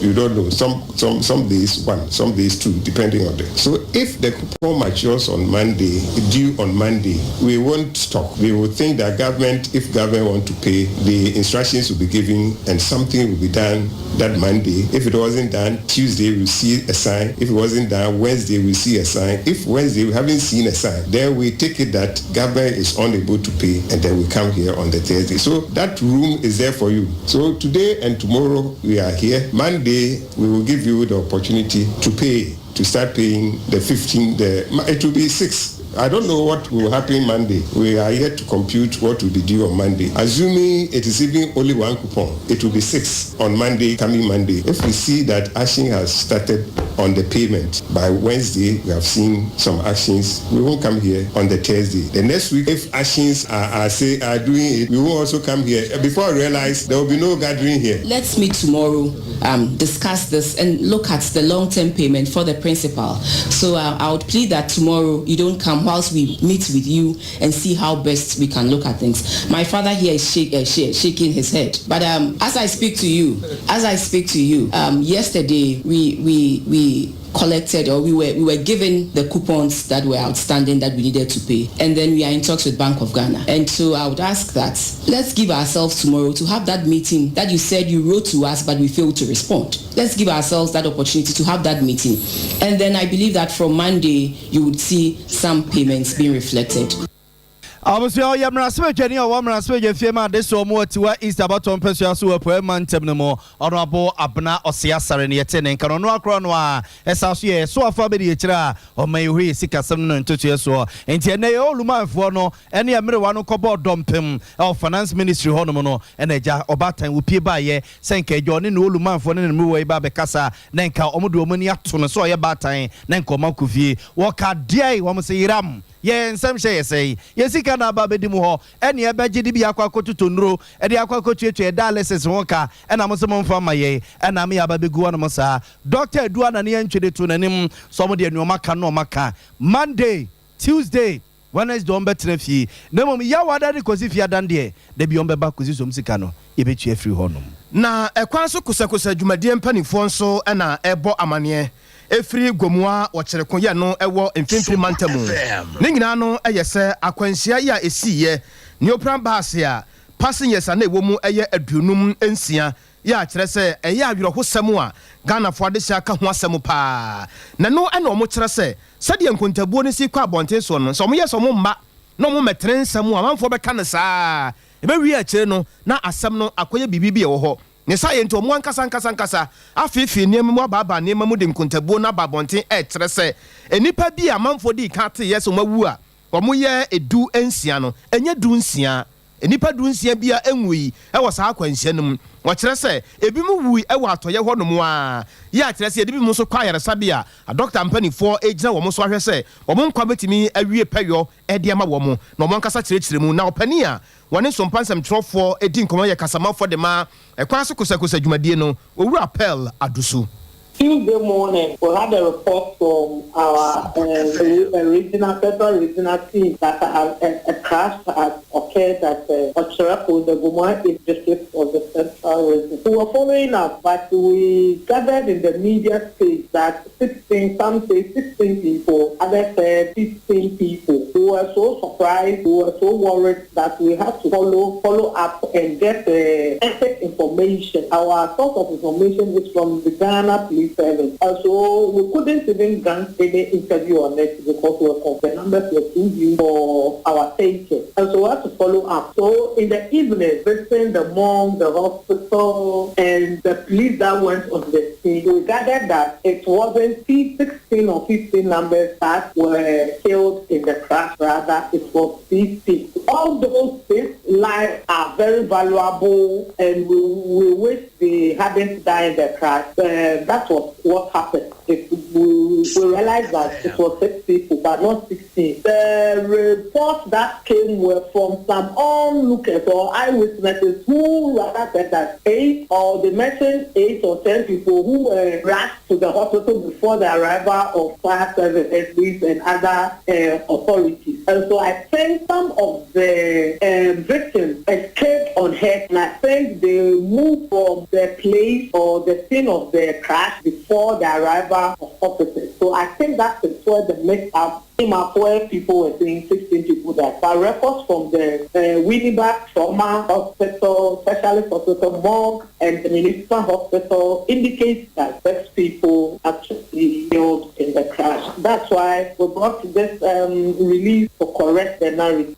You don't know. Some days one, some days two, depending on them. So if the coupon matures on Monday, due on Monday, we won't stop. We will think that if government want to pay, the instructions will be given and something will be done that Monday. If it wasn't done, Tuesday we'll see a sign. If it wasn't done, Wednesday we'll see a sign. If Wednesday we haven't seen a sign, then we take it that government is unable to pay, and then we come here on the Thursday. So that room is there for you. So today and tomorrow we are here. Monday we will give you the opportunity to start paying the 15. It will be 6. I don't know what will happen Monday. We are yet to compute what will be due on Monday. Assuming it is even only one coupon, it will be 6 on Monday, coming Monday. If we see that action has started on the payment, by Wednesday we have seen some actions, we won't come here on the Thursday. The next week, if actions are doing it, we will also come here. Before I realize, there will be no gathering here. Let's meet tomorrow, discuss this and look at the long-term payment for the principal. So I would plead that tomorrow you don't come whilst we meet with you and see how best we can look at things. My father here is shaking his head. But as I speak to you, yesterday we collected, or we were given the coupons that were outstanding that we needed to pay, and then we are in talks with Bank of Ghana. And so I would ask that let's give ourselves tomorrow to have that meeting that you said you wrote to us but we failed to respond. Let's give ourselves that opportunity to have that meeting, and then I believe that from Monday you would see some payments being reflected. Obviously, I am Rasmus Jenny or one Rasmus Fema, this or more to what is about on Persias who are per month no honorable Abna or Siasar and Yetin and Canoa Cronwa, SRC, so a family or may we seek a 7 to years or and Tianeo Luma Fono, any Americano Cobo Dompim, our finance ministry Honomono, and a jar or Batan will pay by ye, Sanke John in Luma for and move away Babacasa, Nanka Omodomania to Soya Batain, Nanko Makufi, walk a day, one say Ram. Yeah, and some say, yes, he can have a bedimu, and your budget be aqua to Tundro, and the aqua coach to a Dallas Wonka, and I'm a summon from my ye, and I'm a baby Guanamosa, Doctor Duan and Yan Chidi to Nanim, somebody no Maka no Maka, Monday, Tuesday, Wednesday, don't bet fee. No, Yawada, because if you are done there, they be on the back with some Sicano, you bet you free honum. Na a Quanso Kusakusa Jumadian Penny Fonso, and a Ebo Amanie. Efri Gomwa wacherekonya no ewo mfimfiri mantamu ningina no eyese akwansia ya esiye neopran baase a passengers na ewomu eye adunum ensia ya kyerɛ sɛ ɛyɛ awerɛhosɛm a Ghana fo ade aka ho asɛm paa na no ɛna ɔmo kyerɛ sɛ sɛdeɛ nkontabuo ne si kɔ abɔnten so no sɛ ɔmo yɛ sɛ ɔmo mma na ɔmo mɛtene nsɛm a manfo bɛka ne saa ebewi akyire no na asɛm no akɔyɛ bibibi ɛwɔ hɔ ne saye nto mo ankasa afifi niam mo baba niam mo de nkontabuo na babonten kyerɛ sɛ enipa bi a manfo di ka te yes mo wu a ɔmo yɛ edu ensia no enye du nsia enipa du nsia bi a enwui ɛwɔ saa akwanhyia no mu wɔkyerɛ sɛ ebi mu wui ɛwɔ atɔyɛ hɔ no mu a yɛ akyerɛ sɛ ebi mu so kwa yaresa bi a doctor mpanifo egyina wɔn so ahwɛ sɛ wɔn nkwa betimi awie pɛyɔ ɛde ama wɔn na wɔn ankasa kyerɛkyerɛ mu na ɔpani a wɔne Sompa nsɛm trɔfoɔ edi nkɔmɔ yɛ kasamafo de ma ɛkwan so kosakosa dwumadie no owura appel adusu. Tuesday morning, we had a report from our federal regional team that a crash has occurred at Ocherapo, the Gomwa district of the central region. We were following up, but we gathered in the media space that 16 people, others said 15 people. We were so surprised, we were so worried that we had to follow up and get exact information. Our source of information is from the Ghana Police. So we couldn't even grant any interview on it because the numbers were too huge for our safety. And so we had to follow up. So in the evening, visiting the mall, the hospital, and the police that went on the scene, we gathered that it wasn't 16 or 15 numbers that were killed in the crash. Rather, it was 15. All those 6 lives are very valuable, and we wish they hadn't died in the crash. That was what happened. If realized that it was 6 people, but not 16. The reports that came were from some onlookers or eyewitnesses who rather said that 8, or they mentioned 8 or 10 people who were rushed to the hospital before the arrival of fire service, police, and other authorities. And so I think some of the victims escaped unhurt, and I think they moved from the place or the scene of the crash before the arrival of officers. So I think that's where the mix-up came up, where people were saying 16 people died. But records from the Winnipeg Trauma Hospital, Specialist Hospital, Morgue, and the Municipal Hospital indicate that 6 people actually killed in the crash. That's why we brought this release to correct the narrative.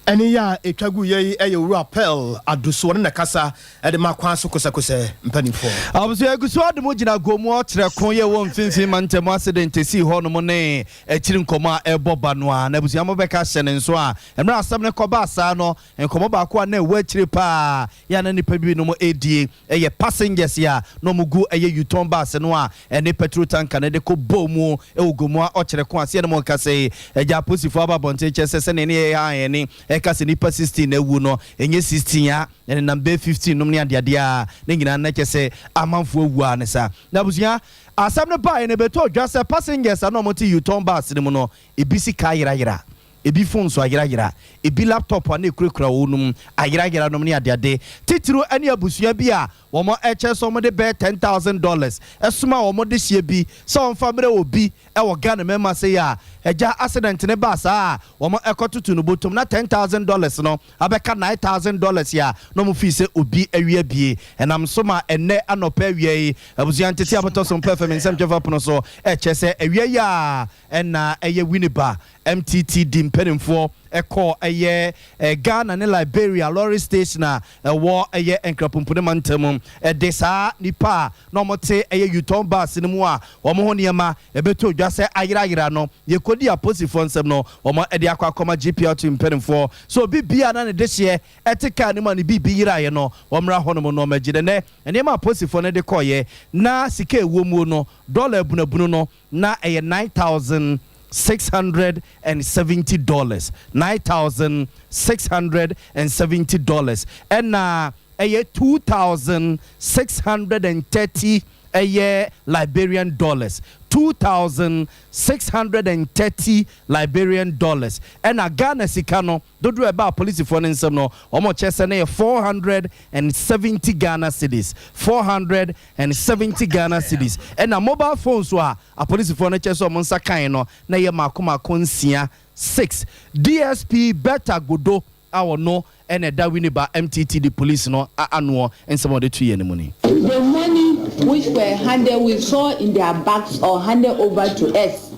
Any ya etwagu ye ewura Pearl aduso ne kasa de makwan so kosakose mpanifo abuso eguso ademo gina gomu kire kon ye won finfin mantem accident si ho no ne akiri nkoma eboba no a na abuso amobeka hye ne nso a emra asam ne koba asa no nkoma ba ko na ewa akiri pa ya na nipa bi no mo edie eye passengers ya no mugu eye Uton bus no a ene petrol tanker ne de ko bomu ewogomu a kire kon ase ne mo kase eja posifo ababonte chese ne ne ya ene ekase nipa 16 na ewu no enye 16 ya ene number 15 no ne ade a ne nyina na kese amanfo ewu anesa na busia asam ne ba ene beto dwase passengers no mo ti Uton bus ne mo no ebisi ka yira ebi phone so ayira ebi laptop na ekurekura wonum ayira no ne ade titiro ane abusua bi a wo mo eche so mo de be $10,000 esuma wo mo de hie bi so on famre obi e wo Ghana mema say ya eja accident ne ba sa wo mo ekotutu no botom na $10,000 no abeka $9,000 ya no mo fi se obi awia bie enam so ma enne anopa awia abusua ntete abato so perfect nsem jefa pono so eche se awia ya enna eye Winnipeg MTTD mpenimfo eko eye Ghana ne Liberia lorry station a wo eye enkrapumpu ne mantam de saa nipa no mote eye Uton bus ne mu a wo mo ho niema ebeto dwase ayira no ye kodi aposifo nsem no wo mo de akwa GPR to mpenimfo so bibia na ne de hye etika ne ma ne bibi yira ye no wo mra ho no no magide ne ene ma aposifo ne de koye na sika ewo mu no dollar ebunabunu no na eye $9,670 $9,670 and a year $2,630 a year Liberian dollars. $2,630 Liberian dollars. And a Ghana Sikano, do about police for instance, no, almost just 470 Ghana cities. 470 Ghana cities. And a mobile phones were a police for nature so monsa kaino, na ye makuma konsia 6. DSP better godo our no and a Winnipeg MTT police no annual and some of the 2 year money. The money which were handed, we saw in their bags or handed over to us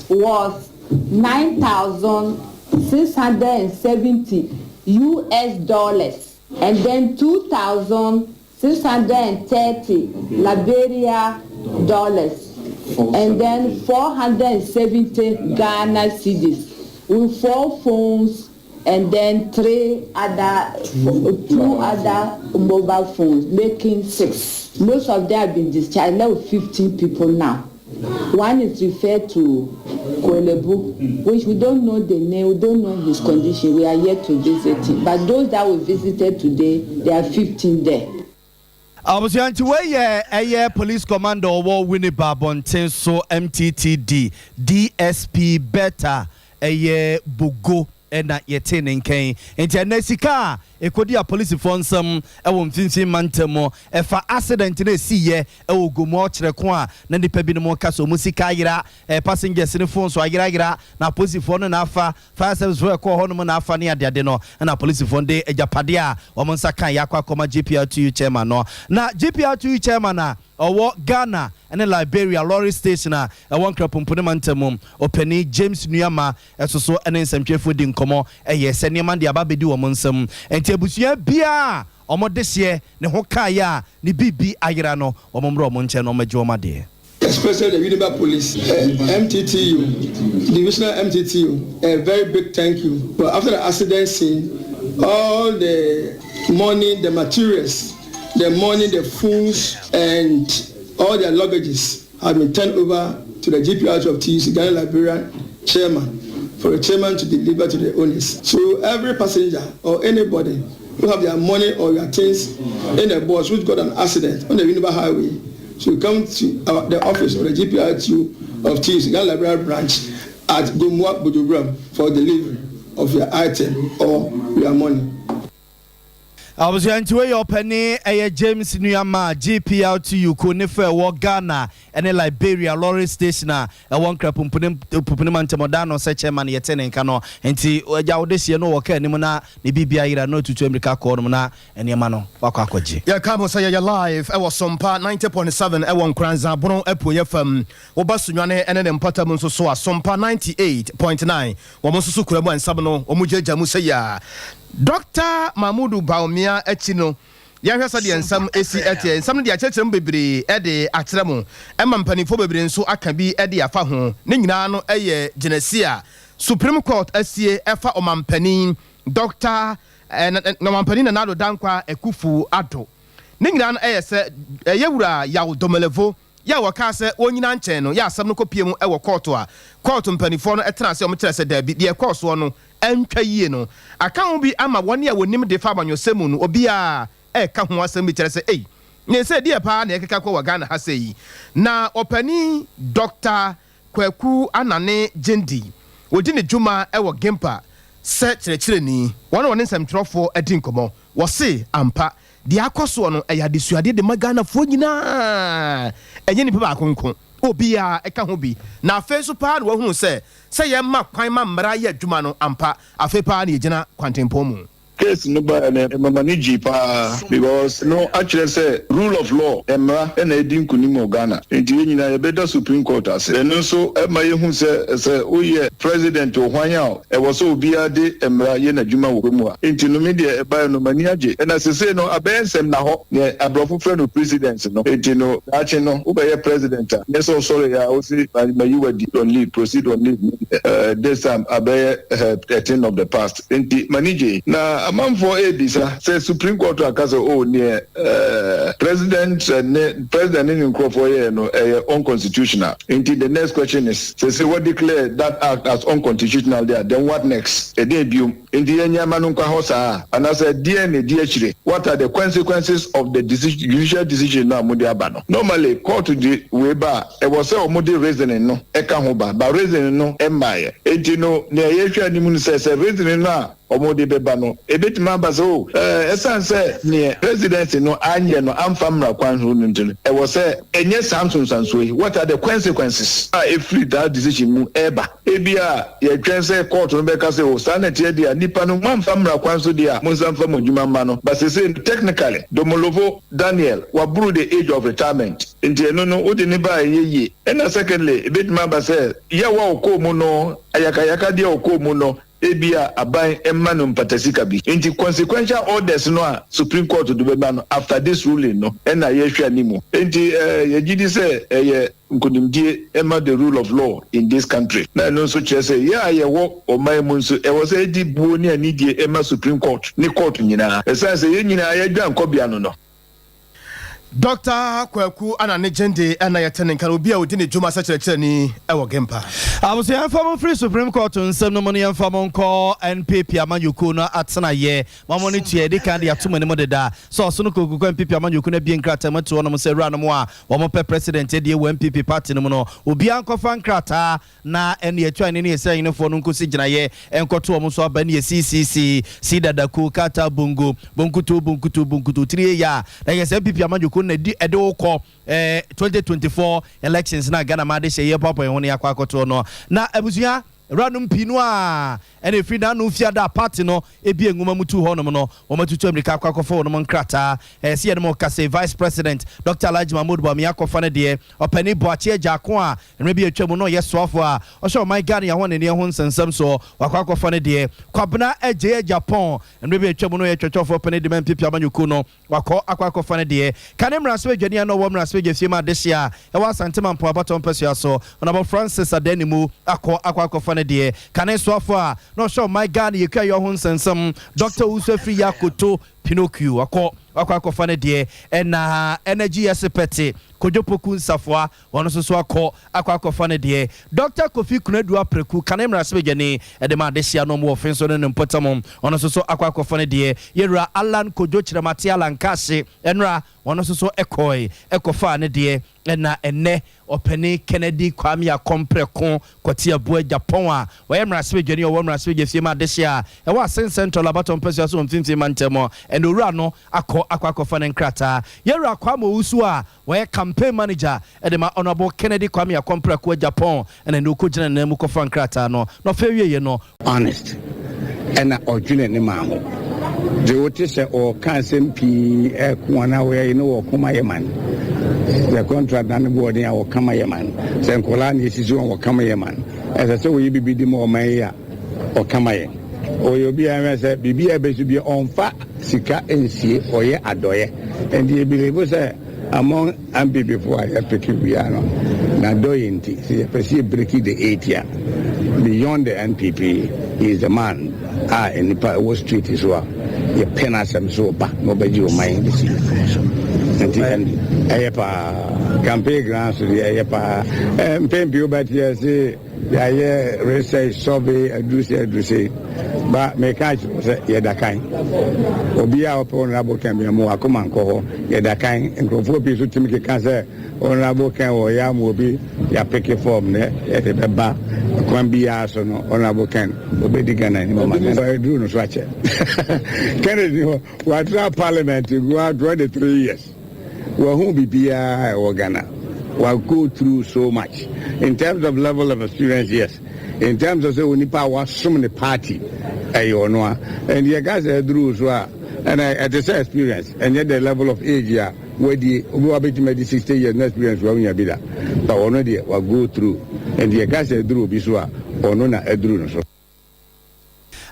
was $9,670 and then $2,630 Liberia dollars and then 470 Ghana cedis with 4 phones and then 2 other mobile phones, making 6. Most of them have been discharged. Now 15 people now. One is referred to Kolebu, which we don't know the name, we don't know his condition. We are yet to visit him. But those that we visited today, there are 15 there. I was going to weigh a police commander over Winnipeg Bonten so MTTD DSP better a Bugo. Ena yete nenken enti anesika ekodi a police fonsam ewo mfinfin mantemo efa accident na siye ewo gomo kire ko a na nipa bi no mo kaso musika yira passengers ne phone so ayira na police phone na afa fire service for ko hono na afa ne ade no na police phone de ejapade a o mo nsa kan yakwa koma GPR2 chairman no na GPR2 chairman na owo Ghana and Liberia lorry station a won krapumpu mantamum openi James Nuyama esoso ene nsamtwefo di nkomo eye se ne man de ababedi wo monsam enti abusua bia omodehye ne ho kaya ne bibi ayira no omomro omonche no maje omade especially the Winnipeg Police, MTTU, Divisional MTTU, a very big thank you. But after the accident scene, all the money, the materials, the money, the phones, and all their luggages have been turned over to the GPRT of TUC, Ghana Liberian chairman, for the chairman to deliver to the owners. So every passenger or anybody who have their money or their things in a bus which got an accident on the Winneba Highway, so come to the office of the GPRT of TUC, Ghana Liberian branch at Gomua Bujubram for delivery of your item or your money. I was going to your penny, James Nuyama, GPLTU, Kunife, Ghana, and Liberia, Lorry Station, a one crap Pupunimanta Modano, such a man yet and cano, and see Yaudis, no, okay, Nimona, the BBI, no to America, Cormona, and Yamano, Wakakoji. Ya Cabo say you're live, I was Sompa 90.7, I want Kranza, Bono, Epo, FM, Obasuane, and then Patamun so Sompa 98.9, Wamosu Kurama and Sabano, Omuja Jamusaya. Dr. Mahmoud Baumia Echino Yahasa the some AC and some of the Acham Bibri Eddie Atramo, Emman Penifo Bibri and so I can be Eddie Afahu, Ninano Eye Genesia, Supreme Court SCA Efa Oman Penin, Dr. and Noman Penin and Nado Dankwa Ekufu Ato. Ningan Eye said Yawura Yaw Domelevo. Ya wakase onyina nche no ya asam no kopiem e wo court a court mpanifo no etrase o metre se da bi de course no entwa yie no aka ho bi ama woni a wonim de fa abanyosemu no obi a e ka ho asam bi tere se ei ne se de pa na ekeka kwa Ghana ha se yi na opani Dr. Kwaku Anane Jendi wodi ne djuma e wo Gempa se kyerɛkyerɛ ni wɔn ne nsɛmtwerɛfo adi nkɔmɔ wɔ se ampa di akoso no eya de suade de magana fo nyina enye ni ba konko obi a eka ho bi na afa so pa no hu se ye ma kwan ma mmara ye adwuma no ampa afa pa na yegina kwantempɔ mu case no ba na manage pa because no actually say rule of law emra na edin kunim Ghana enti nyina ye beda Supreme Court ase eno so ema ye hu say oye president ohwan a e wo so obi ade emra ye na dwuma wo mu a enti no media e ba no mani age na sese no abensem na ho ne abrofo frɛ no president no enti no ache no wo be ye president a yes so sorry ya o si ma you were on leave proceed on leave this time abe 13 of the past enti manage na among for Edisa say Supreme Court akase near president in Crawford no unconstitutional. Until the next question is say what declare that act as unconstitutional there, then what next? A debut in the Enyamanunka Hosa and I said DNA what are the consequences of the judicial decision now Mudiabano? Normally court to the Weba it was so Mudi reasoning no Ekahoba but reasoning no Empire. No near Yesha Nimun says reasoning now omode bebano ebetima baso esan se ne presidency no anye no amfamra kwan ho ntino e wo se enye Samson Sansoi what are the consequences if that decision mu eba ebia ye twen se court no be ka se o sanete e dia nipa no amfamra kwan so dia monsamfa modwuma ma no but say technically Domolovo Daniel waburu the age of retirement nti no odi ne ba yeye and secondly ebetima base ye wa okomu no ayakayaka dia okomu no ebia aban emma no mpatasika bi enti consequential orders no a Supreme Court do beba no after this ruling no na yehwe animu enti yegidi se ye nkodimdie emma the rule of law in this country na no so kire se ya ye wo oman mu nso e wo se di buo ni anidie emma Supreme Court ni court nyina esa se ye nyina ye dwan kobia no Dr. Kwaku Anane Jendi ana yetene kan obi a odi ne djuma sa kyerɛkyerɛ ni ewo Gempa. Abuse yamfamo free Supreme Court nsɛm no money yamfamo nkɔ NPP amanyuku no atena ye mamoni tue de kan de atoma ne modeda so so no kokuku NPP amanyuku na bi nkrata mato no se ra no mo a wo mo pe president de wo NPP party no no obi ankɔfa nkrata na ene atwa ne ne yɛsɛ ne fo no nkosi gyina ye enkoto wo mo so aba ne CCC sidadaku kata bunkutu 3 ya na yɛsɛ NPP amanyuku na di edo ko 2024 elections na Ghana ma de hye papa ho ne akwa akoto no na abusua ranum pinu a ene free na no fia da party no ebi enguma mutu ho no no wo matutu America akwa akofo no nkrata se ye no kase vice president Dr. Alhaji Mahmoud Bawumia akofa ne de opani boache agako a enwe bi atwa mu no yesofo a o sho my God ya ho ne ho nsensem so wakwa akofa ne de kwabna eje Japan enwe bi atwa mu no ye twetwofo opani de MPP amanyuku no wakọ akwa akofa ne de kanemra so adwane no wo mra so gefie de hia e wa santema mpo abaton pesua so onabo Francis Adenimu akwa akofa ne de kane so afo a no show my God you carry your own sensum Dr. Usefri Yakoto Pinocchio akọ fa ne de na energy expert Kojopoku Nsafwa wono so akọ fa ne de Dr. Kofi Kunadu Apreku kanemra sebejane de ma desia no mo ofenso ne mpotamom wono so akọ fa ne de Yera Alan Kojo Chiramatia Lankase enra wono so ekofa ne de na enne openi Kennedy Kwame Akompreko Kotia Boa Japan a wayemra sebejane o womra sebejefie ma desia e wa Central Abaton Pesia so mfimfim mantemo and owura no akọ fa ne nkrata Yera Kwamo Usu a why campaign manager edema honorable Kennedy Kwame Akompreko Japan and no ko gina na mu ko fan krata no fawie ye no honest and odwene ne ma ho de wote se o kan sempi e ko na we no wo kuma yeman the contract na ne boarding a wo kama yeman se nkola na esisi wo kama yeman ese se wo yibi di mo man ya o kama ye o yo bi am se bibi e be su bi onfa sika ensie oye adoye and the believe say among MPP before I pick Biano, Nadoyinti, see breaking the 8 year. Beyond the NPP, he is the man. In the Wall Street is well. You pen us some so back, nobody will mind the situation. And I campaign grants to the Ayapa, pen you, but yes, the research survey, I do say, but make I say, Yadakai. Obia upon Rabo can be a more command call, Yadakai, and Grofo Pisu Timothy Cancer, Honorable Can or Yam will be ya pick a form there at the bar, Quambia, so no, Honorable Can, Obedi Ghana, and I do no swatch it. Kennedy, what our parliament to go out 23 years. Well, who be BI or Ghana? Will go through so much in terms of level of experience, yes. In terms of say we need power, so many party, and the guys are through as well. And I just experience, and yet the level of age, yeah, where the maybe 60 years experience, when you be that, but already will go through, and the guys are through Biswa or no, so.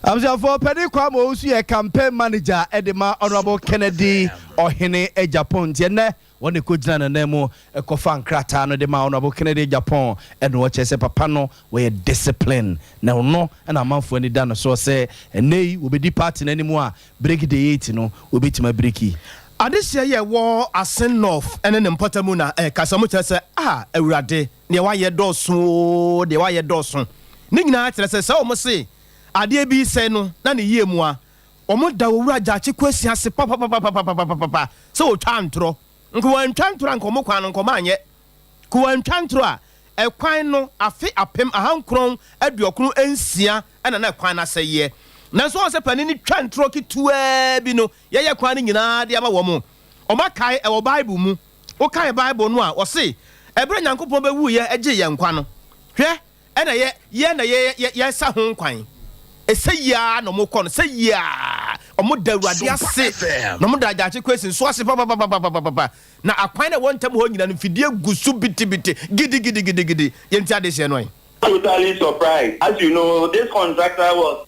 I'm for Penny Kwamo Usu, a campaign manager, Edema Honorable Kennedy or Hene Japan, Jene. When the Kujana and Nemo, a Kofan Krata, no the Honorable Kennedy Japan, and watch as a papano, where discipline. Now, no, and a month when it done, so say, and nay will be departing anymore. Break the 8, will be to my bricky. This year, war a send off and an important muna, Casamucha say, Eurade, near why your dosun, the wire dosun. Nigna, says, almost say, Ade bi say no, na ne yie mu a, omo da owura jachi kwesi ase papa. So twantro. Nko wan twantro anko mo kwan nko ma anye. Ko wan twantro a, e kwan no afe apem ahankron aduokron ensia na kwan na seye. Na so se pani ni twantro kitua bi no, ye kwan ni nyina de ama wo mo. Oma kai e wo Bible mu. O kai Bible no a, o se, ebre Nyankopon be wu ye age ye nkwa no. Hwe, e na ye sa ho nkwan. Say ya no more con say ya omo da awurade ase no mo da jache question so ase papa na akwan na won tam ho nyina no fidie gusu biti gidi yenti ade se no. Totally surprised. As you know, this contractor was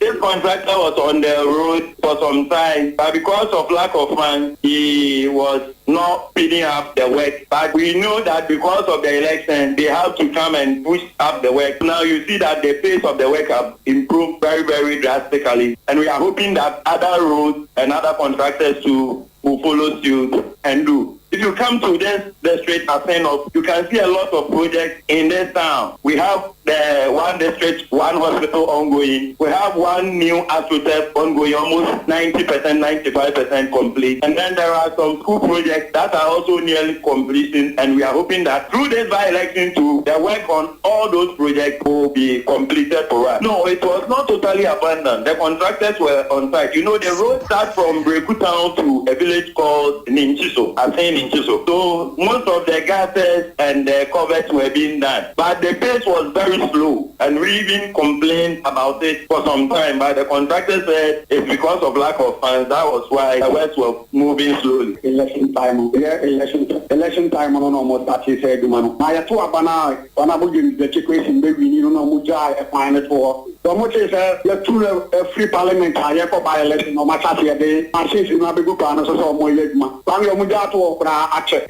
on the road for some time, but because of lack of funds, he was not speeding up the work. But we know that because of the election, they have to come and push up the work. Now you see that the pace of the work have improved very, very drastically, and we are hoping that other roads and other contractors too will follow suit and do. If you come to this district of, you can see a lot of projects in this town. We have the one district, one hospital ongoing. We have one new astroturf ongoing, almost 90%, 95% complete. And then there are some school projects that are also nearly completion. And we are hoping that through this by-election too, the work on all those projects will be completed for us. No, it was not totally abandoned. The contractors were on site. You know, the road starts from Breku Town to a village called Ninchiso, So most of the gases and the covers were being done. But the pace was very slow. And we even complained about it for some time. But the contractor said it's because of lack of funds. That was why the works were moving slowly. Election time on almost that he said, man. I to Abana, the chicken baby, you know, Muja, a fine for so much is the two free parliament I for by election no matter the machines in Abigu Plan so more yegma. Bang your mujato bra ache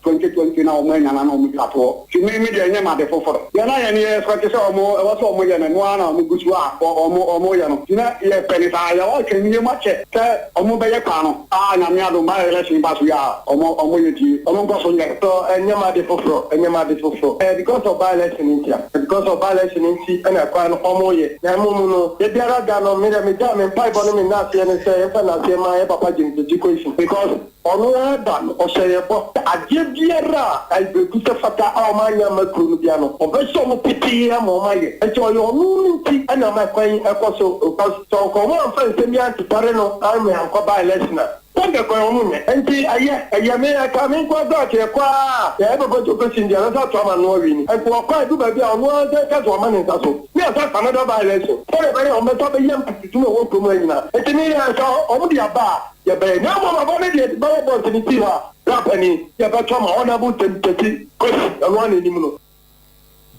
2020 now men and no mujato. She made me the name of the for. Yana any for this or more was all more than one or Muguswa or more yano. You know, yeah, penny I can you much Omobeyakano. Ah, Namiado by election Basuya or more unity. So and Yamadi for and Yamadi for because of by election in India. Because of by election in India and I can't Omoye. Namuno, the Diaragano made a midam and pipe on him in Nazi and say, my papa in the education. Because on done or say about a Giera, I will put a fata or my Yamakurubiano, or Besom Piti Amomaye. And so your tea and I'm acquiring a coso, because so come on, friends, send me to Parano, I'm a by listener. Wanda kwa mume enti ayame kama kwa doke kwa everybody to question the other to man no win and kwa do baby on one ka to man ntaso me asa Canada by election for very on beto be yam to no wo promo nyina enti me ya so omo dia ba ya be na mo ba me dia ba bo ni ti ha rapani ya ba to ma ona bu tentati ko one ni mu no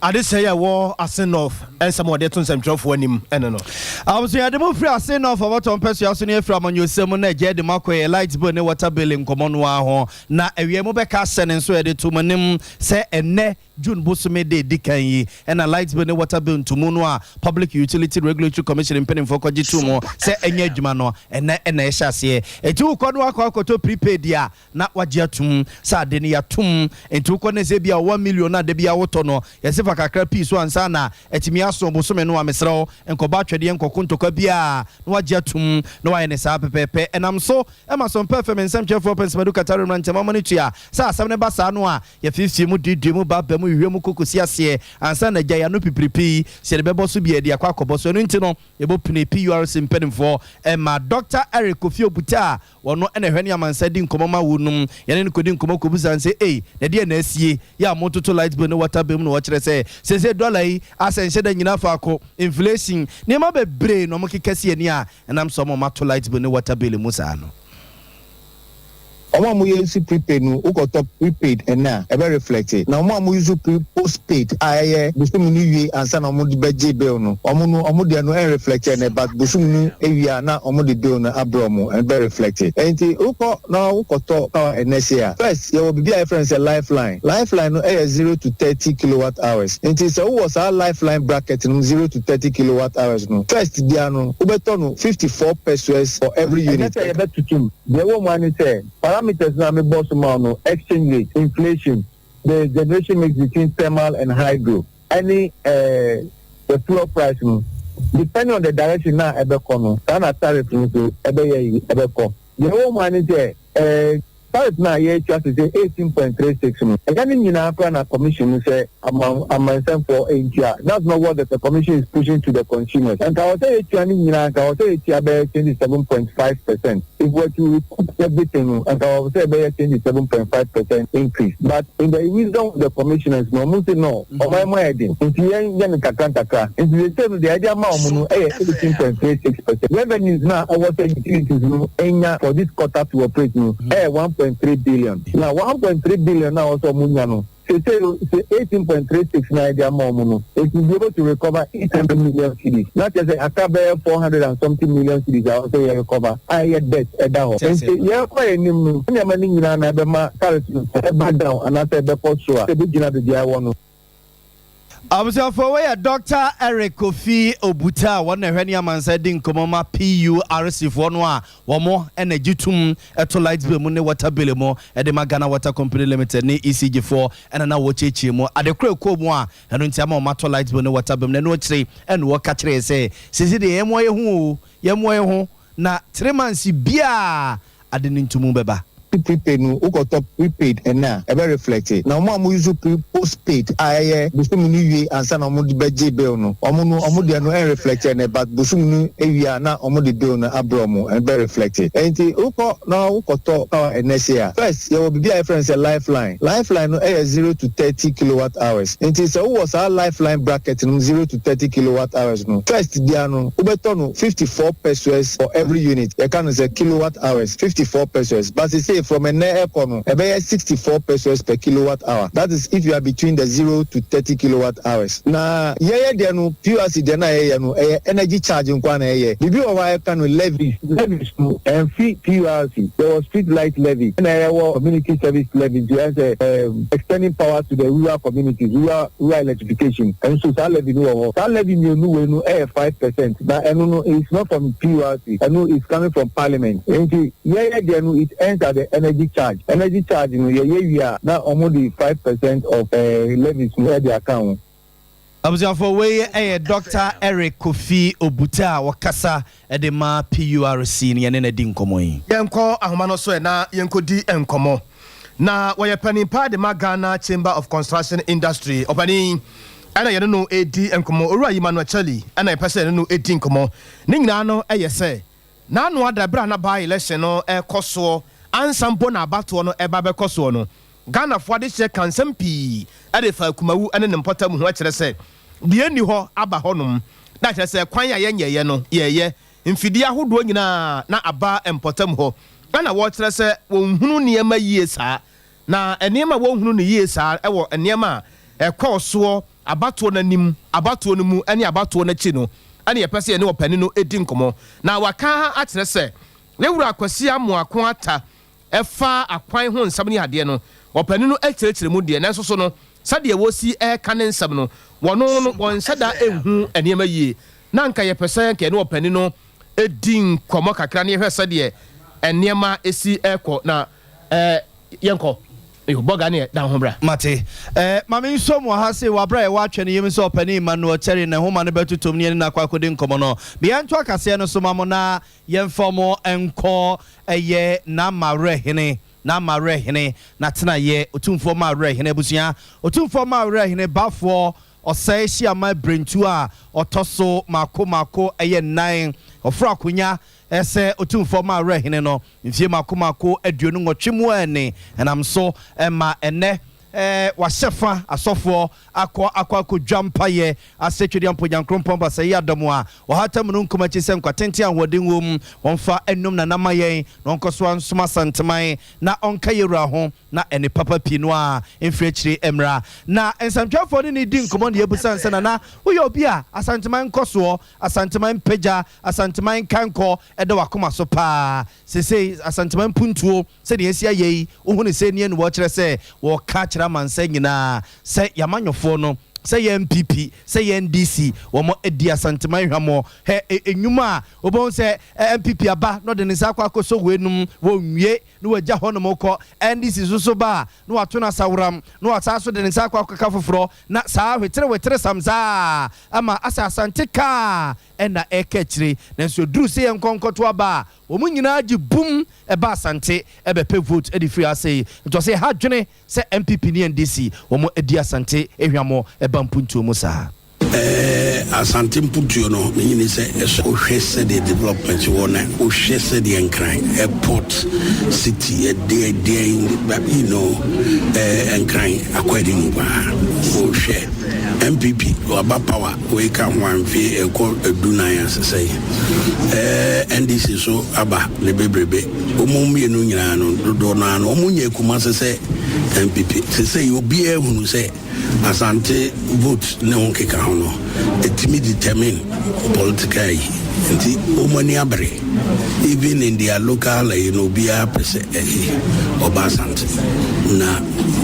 ade say ya wo asen of and some of the tun some twelve anim eno no I was here the move free asen of about on person aso ne from on your semu na je de makoy light bill ne water bill nkomo no ho na awie mo be ka sen nso e de to manim say enne June bosume de dikan yi and a light bill ne water bill ntumu no a Public Utility Regulatory Commission in Penning for kwaji mo say enya adwuma no enne e hyase e ti wo kodo akoto prepaid ya na wagye atum sa de ne yatum enti wo ne se bia 1 million na de bia woto no yesi kakra piece one sana etimi aso bosome no amesrawo enkoba twede enkokontoka bia no wagye atum no waye ne saa pepepe enam so ema so perfect ensem chefo pensema du kataro no ntema mani tua sa asam ne basa no a ye 50 mu didi mu baba mu hwem kokosi ase ansa na gya ya no pipripi se de bebo so bia de akwa koboso no nti no ye bo pne PURC mpedimfo ema Dr. Eric Kofi Obuta wono ene hwene amansa di nkomoma wunum ye ne kodi nkomo kobusa nse na de na asie ya mototo light bill no water bill no wo kire se dollar yi asense da nyina fa ko inflation ne ma be bre no mo kekese ni a enam so mo mato light bill ne water bill mu sa no Omo use prepaid no ukotop prepaid ena e be reflected na omo use postpaid aye busum ni wie ansa na omo de beje bill no omo de no e reflected na but busum ni ewia na omo de bill no abromo e be reflected enti uko na ukoto power enesia first you will be a reference a lifeline no e 0 to 30 kilowatt hours enti so was our lifeline bracket no 0 to 30 kilowatt hours no first dia no ubeto no 54 pesos for every unit e be tutum the woman say parameters na me boss no exchange rate inflation the generation mix between thermal and hydro any the fuel price no depending on the direction na ebe kono na tariff no so ebe ye ebe ko the woman say tariff na ye just say 18.36 no again nyina akra na commission say amount for ANTR that's not what the commission is pushing to the consumers and I say nyina ka say 27.5% if we to recoup everything and I will say 27.5% increase but in the wisdom of the commissioners no mo say no o my heading if you yan kakantaka if you say the idea ma o no 18.36% revenues now I was saying utilities no enya for this quarter to operate no 1.3 billion now 1.3 billion now also munya no say 18.36 na idea ma o no it will be able to recover 800 million cedis not just say akabe 400 and something million cedis I also recover I debt edaho and say yeah kwa enim no mani nyina na be ma tariff back down and after be cost so say be gina the dia one Abusia for where Dr. Eric Kofi Obuta one hwani amansa di nkomoma PURC for no a wo mo energy tum eto light bill mu ne water bill mu e de Magana Water Company Limited ne ECG4 ena na wo chechi mu adekra ko mu a eno ntia ma mato light bill ne water bill ne no kire eno wo ka kire se sisi de yemo ye ho na 3 months bia ade nintumu beba prepaid no ukotop prepaid ena e be reflected na omo use postpaid aye busum ni wie ansa na omo de beje bill no omo de no e reflected na but busum ni ewia na omo de bill no abromo e be reflected enti uko na ukoto power enesia first you will be a reference a lifeline no e 0 to 30 kilowatt hours enti so was our lifeline bracket no 0 to 30 kilowatt hours no first dia no ubeto no 54 pesos for every unit you can say kilowatt hours 54 pesos but say from a econo, about 64 pesos per kilowatt hour. That is if you are between the 0 to 30 kilowatt hours. Now, there no PURC there no energy charging kwana bibi o wa can levies and free PURC. There was street light levy and there was community service levy to extending power to the rural communities, rural electrification. And so that levy no 5%. But it's not from PURC. I know it's coming from Parliament. And it ends at the energy charge. Energy charge, we are now almost 5% of levies in the account. Abusiafo wey Dr. Eric Kofi Obuta wakasa edema PURC ni yene di nkomo yi. Yenko ahoma no so na yenko di enkomo. Na woye pani pa de Ghana Chamber of Construction Industry opani ana yene no edi enkomo owura yi Manuel Chali ana epese yene no edi nkomo. Ni nyina no se na anu adabra na ba election no ekoso ansampo na abato no eba be koso no. Ghana for de che kansam pi ade fa kumawu ane ne mpota mu ho akere se de ni ho aba honum da kire se kwan ya yenye no ye mfidi ahodo nyina na aba mpota mu ho Ghana wo kire se wonhunu niema yie saa na enema wonhunu ne yie saa ewo enema ekoso abato nanim abato no mu ane abato na chi no ane ye pese ne opani no edi nkomo na waka akire se lewura akwasi amoako ata efa akwan ho nsam ni ade no opani no ekyerɛkyerɛ mu de nanso so no sade wosi kane nsam no wono no wonsada ehu enema yie na nka ye pese nke ne opani no edin komo kakra ne hwɛ sade enema esi ekɔ na yenko boga ne da ho bra mate mame nso mo ha se wa bra e wa twene yemi so opani Manuel Cherry ne ho ma ne betutom ne na kwakode nkomo no bia nto akase no so mamo na yemfomo enko eye na mare hene na tena ye otumfo ma re hene busia otumfo ma re hene bafo osai hia ma brentu a otoso mako eye 9 ofra konya ese otumfo ma re hene no mfie mako aduonu nwotwemu ane enam so ma ene washefa asofo akwa dwampa ye asetwedi amponyankrompon ba sai adamu a wahatam no nkomachi se nkwatente ahode wom wonfa enum na namayen na onkoso ansoma santeman na onka yewura ho na ene papa pino a emfrechire emra na ensamtwafo ne di nkomo ne yebusan se na woye obi a asanteman nkoso asanteman peja asanteman kanko ede wakoma so pa sese asanteman puntuo se ne esia yei ohunu se ne ne wo kire se wo ka manse nyina se yamanyofo no se ye MPP se ye NDC wo mo edi asanteman hwamo he enwuma obon se MPP aba no de nsa kwa koso wenum wo nwie no wagya ho no moko NDC so ba no wato na sawram no wata so de nsa kwa kaka foforo na saa wetere samza ama asasante ka ena ekechire nanso duru se yenkonkoto aba wo mu nyina agi bum eba asante ebepe vote edi free asay to say hadwene se MPP ni NDC wo mo edi asante ehwamo eba mpuntu mu saa asante mpuntu no nyini se ohwese the development wona ohwese the enkran airport city de you know enkran according to ohwe MPP oba power we can one fi eko edunan say NDC so aba le bebrebe omumie no nyina no do na no omunye kuma se MPP se obi ehunu se asante vote ne onkeka hono etimi determine politically nti omani abre even in their local bia pese obasante na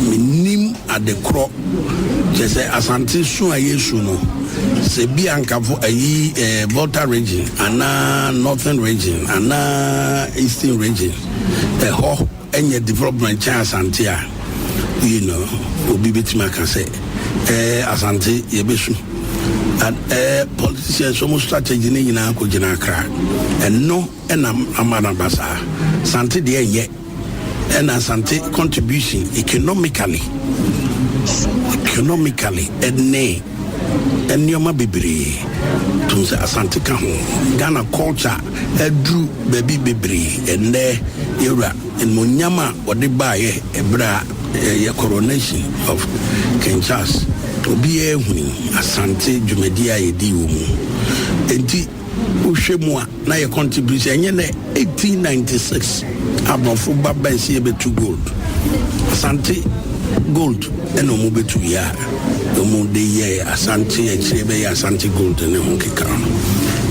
minim at the crop just asante so ayesu no se bia nkafo Volta region ana northern region ana eastern region ho enye development chance antia you know obi betima kan say asante yebesu and politicians almost strategy ni nyina ko gina kra and no enam amana basa sante de enye and asante contribution economically and yoma bebre to say asante ka ho Ghana culture edru baby bebre and era and monyama ode bae ebra your coronation of King Charles to be a asante jumedia yedi wo mu enti Ushemua na your contribution 1896 abrofu baba esi ebetu gold asante gold eno mu betu ya omu de ye asante echirebe ya asante gold ne ho keka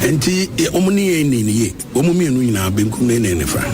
enti omu ni ye ni ye omu mienu nyina benku ne ne fa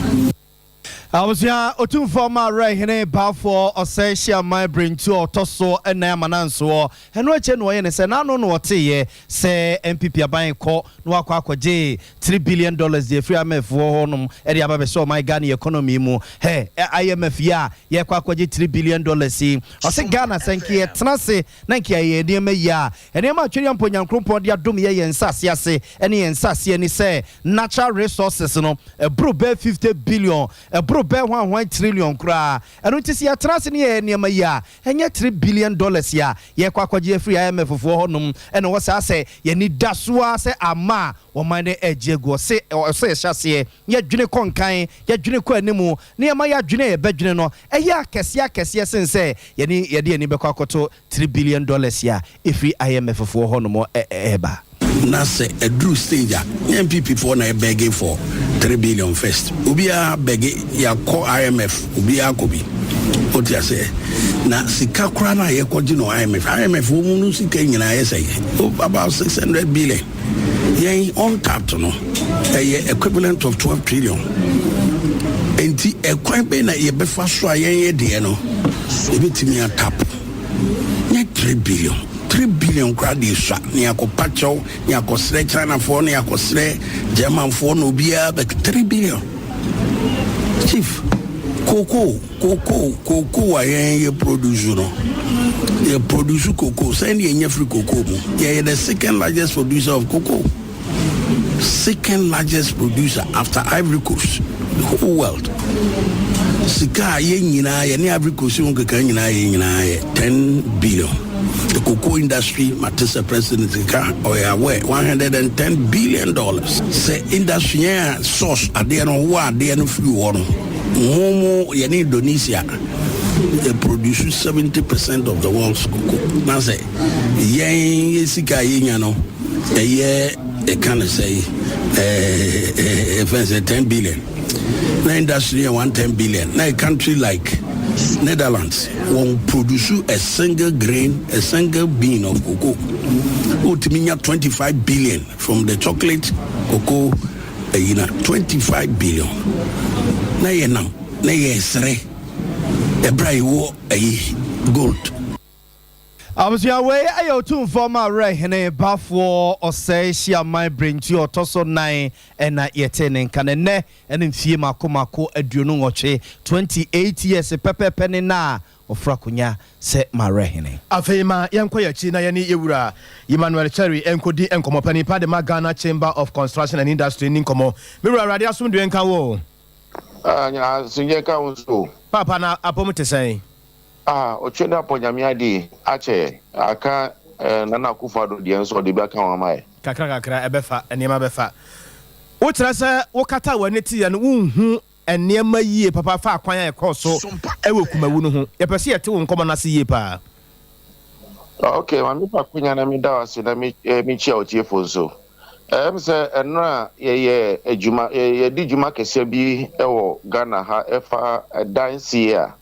Awusia otumfoma right hene bafo oseshia my brain to otoso ena mananso eno eche no ye ne se na no no wote se MPP aban ko no akwaje $3 billion the free IMF wo honum e de aba be so my Ghana economy mu he IMF ya ye kwaje $3 billion si o se Ghana senke tenase na nkia ye de ma ya ene ma twere amponyankrompon de adom ye ensase ase ene ensase ani se natural resources no bro be 50 billion bro be 1 trillion kra eno tisi ya trans ni ye niam ya enye $3 billion ya ye kwaje free IMF fo honum eno wo sa se ye ni dasoa se ama wo mane ejego se hyase ye dwene konkan ye dwene ko animu ne ma ya dwene ye bedwene no eye akese sense ye ni ye de ni be kwakoto $3 billion ya free IMF fo honum eba na say a drew stage MPP for na begging for 3 billion first ubia beg ya call IMF ubia kobi what you say na sika kra na ye kwaji no IMF wo mu no sika nyina ye say about 600 billion yen on tap no equivalent of 12 trillion enti ekwan be na ye be fa so ayen ye de no ebetimi tap na 3 billion 3 billion crowd is shot near Copacho, near Cosre, China for near Cosre, German for Nubia, but 3 billion. Chief, cocoa, I produce, you know. You produce cocoa, send you in free cocoa. You're the second largest producer of cocoa. Second largest producer after Ivory Coast, the whole world. Sika yena yani Ivory Coast yena 10 billion. The cocoa industry, Matissa President, or aware $110 billion. Say industry source at the end of what they are free water. Momo in Indonesia, they produce 70% of the world's cocoa. Now say, sika yeno, a year they can say, if I say 10 billion. Now industry 110 billion. Now a country like Netherlands won't produce a single grain, a single bean of cocoa. Utiminya 25 billion from the chocolate, cocoa, 25 billion. Na ye now, na ye sre, a brai wo a gold. I was your way. I owe two former right hene bafo or say she my brain to your tosso 9 and not yet 10 and can and in Fima Komako a Dunuoche 28 years a pepper penny na of Fracunya set my rehene. Afema Yankoya China Yani Ura Emmanuel Cherry Enkodi and Komopani Padema Ghana Chamber of Construction and Industry in Incomo. Mira Radiasum Duenkawo. Papa na apomete say. Ochenda ponyamiadi ache aka nana kufado de enso de baka wamai kakra ebefa enema befa wo tira se wo kata wani ti ya no unhu enema yie papa fa akwan ya ekoso ewe kumawu no ho ye pese ye te wo nkomo na se yie pa okay mami pa kunya na mi dawa se na mi chia otie fonso se enra ye ejuma ye di juma kese bi ewo Ghana ha efa dance ya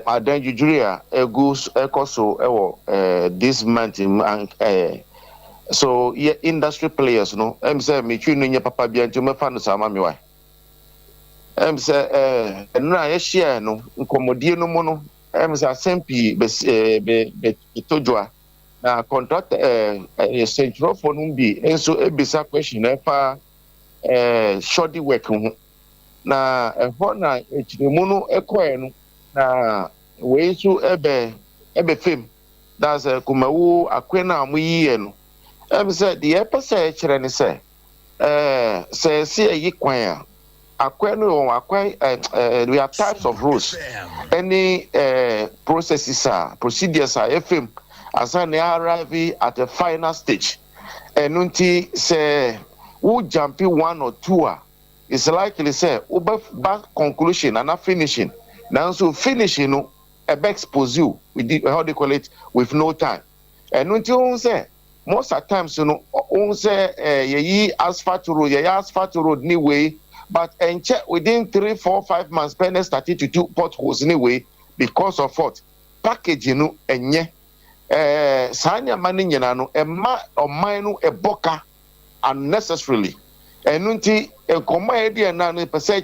Adan Jujuria goes ekoso ewo this month so yeah industry players no say me twi no nya papa bia nti me fa no sama me wa say enra ye share no nkomodie no mo no say asempi be tojwa na contract central for no bi enso ebisa question efa shoddy work ho na ho na echiremu no ekoe no na we su ebe fem that's kumawu akwena amuyiye no say the epese kire ni say say yi kwan akwenu we have types of rules any processes procedures fm as an arrive at the final stage and until say who jumping 1 or 2 it's likely say back conclusion and not finishing. Now, so finishing, expose you with how they call it with no time. And until you say most of times, say ye asphalt road anyway, but and check within 3, 4, 5 months, Penny started to do potholes anyway because of what packaging and Sanya Maninyan no a ma or mine a boca unnecessarily. And nunti a comedy and none per se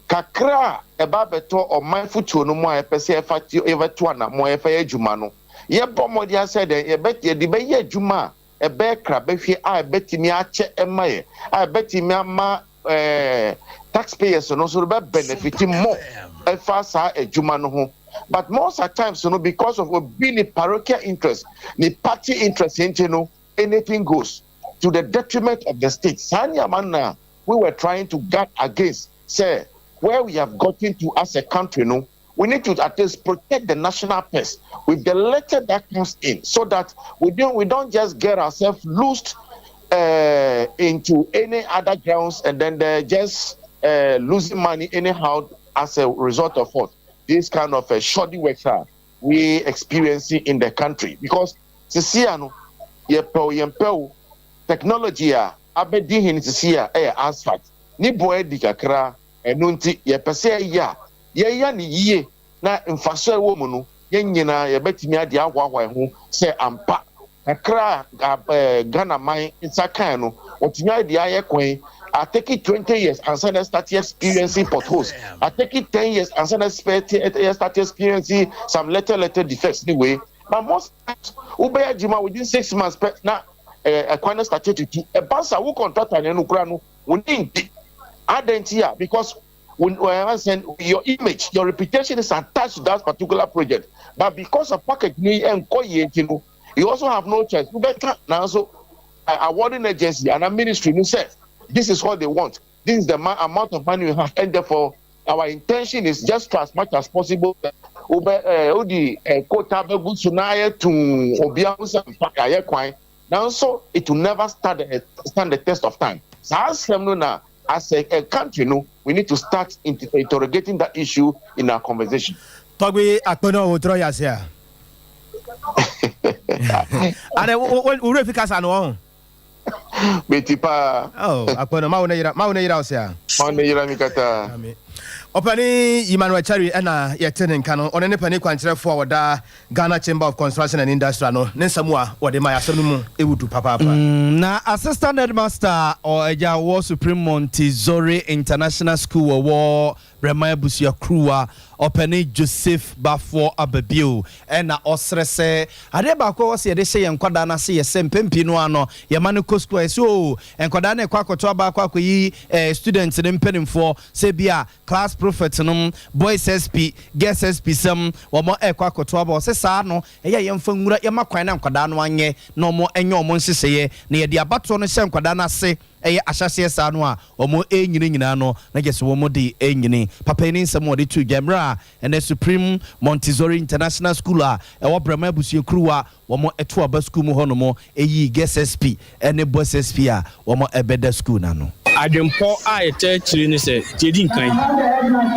kakra a babeto or my foot no more per se fatu ever tuana more a jumano. Ye bomodia said a bet ye debate juma a bear crab if I bet me a check a mile. I bet me ma taxpayers and also benefiting more if I saw a jumano. But most of the times, because of being a parochial interest, the party interest, anything goes to the detriment of the state. Sanya Manna, we were trying to guard against, say, where we have gotten to as a country, we need to at least protect the national purse with the letter that comes in, so that we don't just get ourselves loosed into any other grounds and then they're just losing money anyhow as a result of what this kind of a shoddy work we experiencing in the country. Because Sisiano, yempel technology abedi hin Sisia asphalt ni boy dikakra enunti yepese ya ni yie na mfaso ewo mu no yenyina yebetimi ade agwagwa ho se ampa kakra Ghana man insakan no otimi ade aye kwen. I take it 20 years and then start experiencing potholes. I take it 10 years and then start experiencing some little defects anyway. But most times, Ubaya Jima within 6 months, now a corner started to do a bouncer who contract and Ukrano will need identity because when your image, your reputation is attached to that particular project. But because of package and you also have no choice. You better now so awarding agency and a ministry who says this is what they want. This is the amount of money we have, and therefore our intention is just to as much as possible. Now, so it will never stand the test of time. So as a country, we need to start interrogating that issue in our conversation. Betipa. Oh, akwana mauna yira osia. Mauna yira mikata. Opani Emmanuel Chari ena yetene nkano onene pani kwankyerefo wada Ghana Chamber of Construction and Industry no nensamua wode ma yasonu mu ewudu papa. Na assistant headmaster or eja wo Supreme Montessori International School wo Brema Busia Kruwa Opani Joseph Bafo Ababio ena osrese ade ba ko wose yede hye yenkwada na se yesempempi no ano ye mane ko school so enkwada na kwa koto ba kwa yi students ne mpenimfo se bia class prophet no boys SP girls SP sam wo mo kwa koto ba se sa no ye yemfa nwura ye makwan na enkwada no anye no mo enye o mo nseseye na ye de abato no hye enkwada na se eye ahyase sa no a omo nyina no na gese wo mo de nyini papa ni nsem wo de tu gemra and the Supreme Montessori International School a ewo Brema Busia Kruwa wo mo eto aba school mu hono mo eyi guest SP ene boss SP a wo mo ebeda school na no adwempo a yetechiri ni se tiedi nkan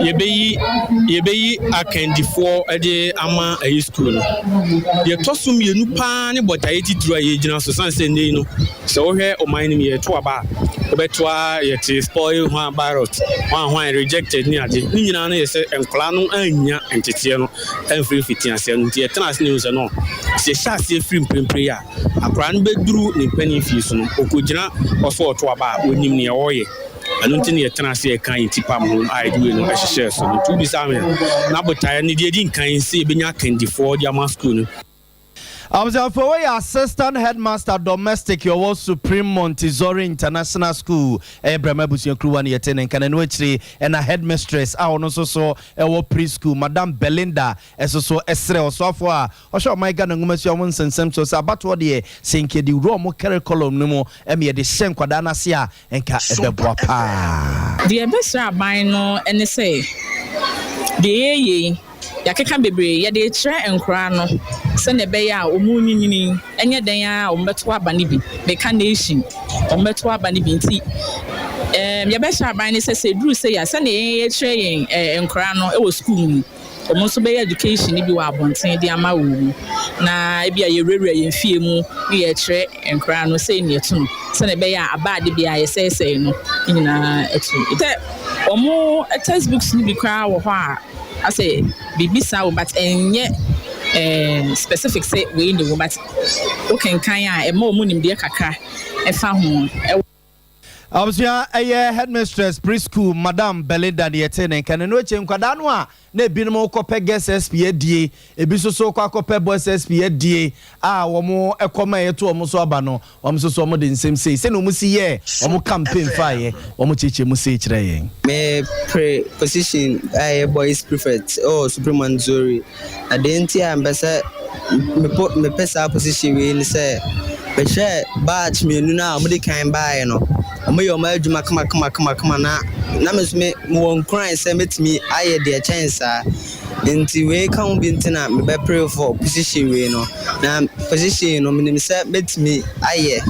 yebeyi akandifo ede ama ayi school no yetosum yenu pa ne botaye titru a yegina so sanse nei no se wo hwe o man ni yeto aba obetwa yete spoil ho barot ho rejected ni ade ni nyina no yese enkola no anya entete no enfri fitia se no tie trans news no se chase free mpempre a akora no beduru ni pani fi so no okogina oso oto aba onim ne ye anunti ne yetena se kan tipa mo ai do no ehye so no to bi sa me na botaye ne de di kan se benya kandifo dia ma school no for assistant headmaster domestic your Supreme Montessori International School Brema Busia Kruwa ne yetene kan no akire and a headmistress a ono so preschool Madam Belinda so esre osofo a osho my Ghana ngumasi omon sensem so abato de senke di ro mo curriculum no mo me de hyen kwada na se a enka ebeboa pa the ebesra aban no ene say de yakeka bebre ye de kire enkura no se ne be ya omu nyinyi enye den ya ombeto abane bi meka nation ombeto abane bi nti ye be sha abane se dru se ya se ne ye kire yen enkura no e wo school mu ɔmo nso bɛyɛ education bi wɔ abɔnten de ama wo mu na ebi a yɛwurawura yɛn fie mu yɛkyerɛ nkora no sɛ ne yɛto no sɛ ne bɛyɛ a abaade bi a yɛsɛesɛe no nyinaa ɛto sɛ ɔmo textbooks no bi koraa wɔ hɔ a asɛ biribi saa wɔ but ɛnyɛ specific say we know but okay kan a ɛma ɔmo nimdeɛ kakra ɛfa ho Abusua headmistress preschool Madam Belinda Nietene kan no eche nkwada no a na ebinom kope guest SPA die ebi so kope boys SPA die a wo mo ekoma yeto wo mo so aba no wo mo so mo de nsem sei se no mo si ye wo mo campaign fa ye wo mo cheche mo sei kire yen me pre position boys prefect Supreme Nzori adenti ambasa me pesa position we ni say be share batch me nu na mo de kan bae no mo yo ma adwuma kama na me won cry say metimi aye de chance nti we kan bi ntina me be pray for position we no na position no me say metimi aye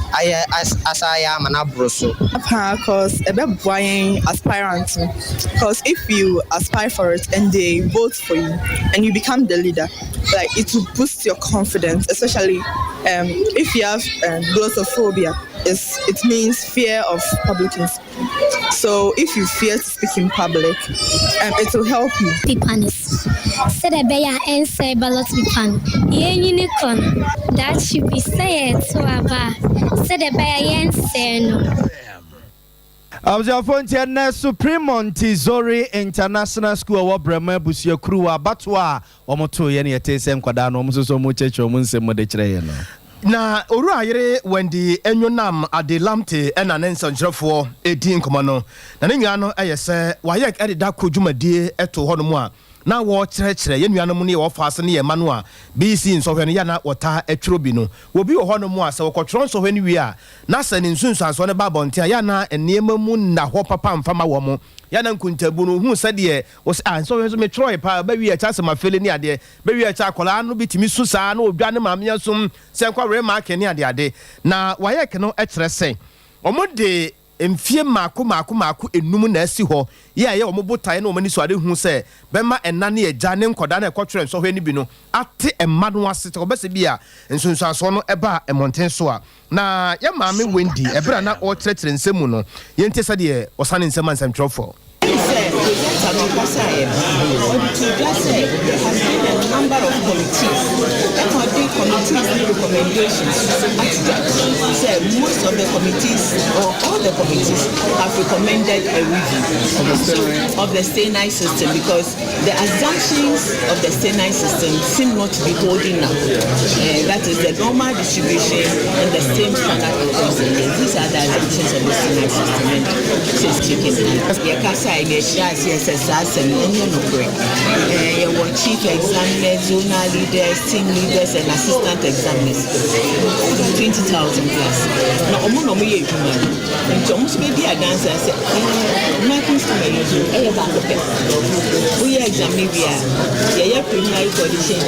asaya mana broso cause e be boying aspirant because if you aspire for it and they vote for you and you become the leader, like it will boost your confidence, especially if you have glossophobia. It means fear of public speaking. So if you fear to speak in public, it will help you. Said a bear and say ballot pan. Unicorn. That should be said so about. Said a bear and say no. Abjafonti na Supreme Montessori International School wa Brema Busia Kruwa Batwa omoto ye ne yete nkwada no omso mo cheche omo nsem mo de kire ye no na oru ayere wendi enwonam adelamte ena ne nsankyerefo edi nkoma no na ne nua no ayese wayek ededa kodwumadie eto ho no mu a na wo kyerɛkyerɛ ye nua no mu ne wo faase ne ye ma no a BC nsɔhwɛ no ya na wota atwuro bi no obi wo ho no mu a sɛ wokɔtworo nsɔhwɛ no wi a na sɛ ne nsunsuanso ne ba bonte a ya na enema mu na ho papa mfama wo mo ya na nkuntabu no hu sɛ de wo nsɔhwɛ so metworo pa ba wi a kyase mafele ne ade ba wi a kya kola no bitimi su saa na odwa ne maame asum sɛ kwa were ma ake ne ade na wayek no ɛkyerɛ sɛ ɔmode emfie maako enum na asi ho ye aye omobotae na omani so ade hu se bema enna ne agya ne nkoda na ekotwere so hwe ni bi no ate emma no ase te obese bi a nsunsuaso no eba emonten so a na ye maame Wendy ebra na o kyerɛkyerɛ nsɛmu no ye nte sɛ de osane nsɛm ansɛm twofo most of the committees or all the committees have recommended a review of the stay-night system because the assumptions of the stay-night system seem not to be holding up. That is the normal distribution and the same standard of procedure. These are the assumptions of the stay-night system and since chicken. Chief examiners, zonal leaders, team leaders, and assistant examiners. 20,000 plus. Now, no me human. And almost maybe a dancer said, nothing's to me. We examine via preliminary coalition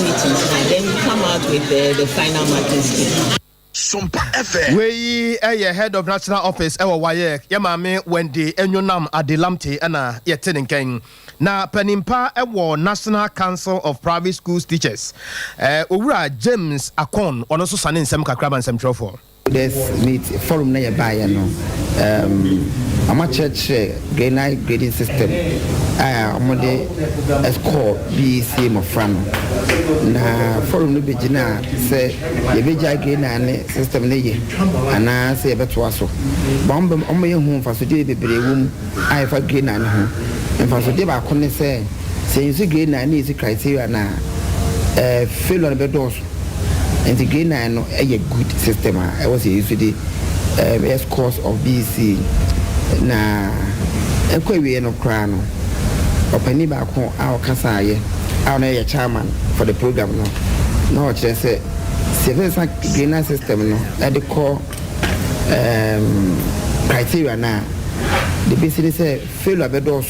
meetings, and then we come out with the final marking. Sompa FM. We head of national office ewa wayek yamame Wendy enwonam adelamte ana yetenenken na panimpa ewo National Council of Private Schools Teachers owura James Akon ono so sane nsem kakra ban nsem trofo this meet forum na ye buy no ama church grading system amode score BC mo fran na forum no begina say ye beja grade system ne ye ana say beto aso bomb omo ye hu fa so de bebre wum ai fa grade na ho fa so de ba ko ne say you grade na is criteria na failure be do and the grade 9 no a good system I was used to the S course of BC na ekwe no kra no opani ba ko a okasa ye a na ye chairman for the program no no che say service grade 9 system no at the core criteria na the business say failure be do